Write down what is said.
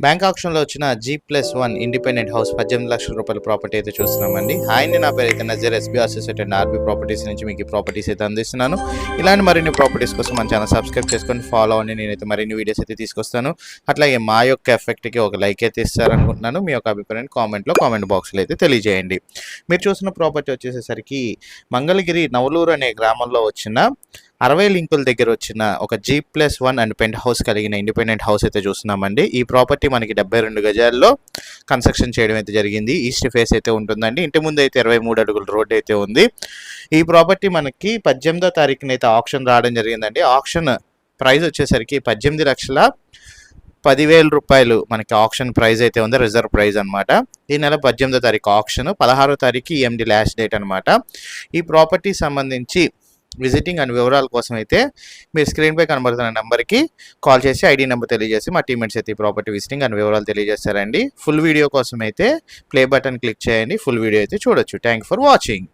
Bank ఆప్షన్లో వచ్చిన G+1 independent house 18 లక్షల రూపాయల ప్రాపర్టీ అయితే చూస్తున్నామండి. హాయ్, నా పేరు అయితే Nazar, SB associate and RB properties నుంచి మీకు ఈ ప్రాపర్టీస్ అయితే అందిస్తున్నాను. ఇలాంటి మరిన్ని ప్రాపర్టీస్ కోసం మన ఛానల్ సబ్స్క్రైబ్ చేసుకొని ఫాలో అవ్వండి. నేనైతే మరిన్ని వీడియోస్ అయితే తీసుకొస్తాను. అట్లాగే మా యొక్క ఎఫెక్ట్కి ఒక లైక్ అయితే ఇస్తారనుకుంటున్నాను. మీ యొక్క అభిప్రాయాన్ని కామెంట్ బాక్స్లో అయితే తెలియజేయండి. మీరు చూసిన ప్రాపర్టీ వచ్చేసేసరికి మంగళగిరి నవలూరు అనే గ్రామంలో వచ్చిన 60 లింకుల దగ్గర వచ్చిన ఒక G+1 అండ్ పెంట్ హౌస్ కలిగిన ఇండిపెండెంట్ హౌస్ అయితే చూస్తున్నామండి. ఈ ప్రాపర్టీ మనకి 72 గజాల్లో కన్స్ట్రక్షన్ చేయడం అయితే జరిగింది. ఈస్ట్ ఫేస్ అయితే ఉంటుందండి. ఇంటి ముందు అయితే 23 అడుగుల రోడ్ అయితే ఉంది. ఈ ప్రాపర్టీ మనకి 18వ తారీఖున అయితే ఆప్షన్ రావడం జరిగిందండి. ఆప్షన్ ప్రైస్ వచ్చేసరికి 18,10,000 రూపాయలు మనకి ఆప్షన్ ప్రైస్ అయితే ఉంది, రిజర్వ్ ప్రైస్ అనమాట. ఈ నెల 18వ తారీఖు ఆప్షన్, 16వ తారీఖు EMD లాస్ట్ డేట్ అనమాట. ఈ ప్రాపర్టీ సంబంధించి విజిటింగ్ అండ్ వివరాల కోసం అయితే మీరు స్క్రీన్పై కనబడుతున్న నెంబర్కి కాల్ చేసి ID నెంబర్ తెలియజేసి మా టీమ్మేట్స్ అయితే ఈ ప్రాపర్టీ విజిటింగ్ అండ్ వివరాలు తెలియజేస్తారండి. ఫుల్ వీడియో కోసం అయితే ప్లే బటన్ క్లిక్ చేయండి. ఫుల్ వీడియో అయితే చూడొచ్చు. Thank for watching.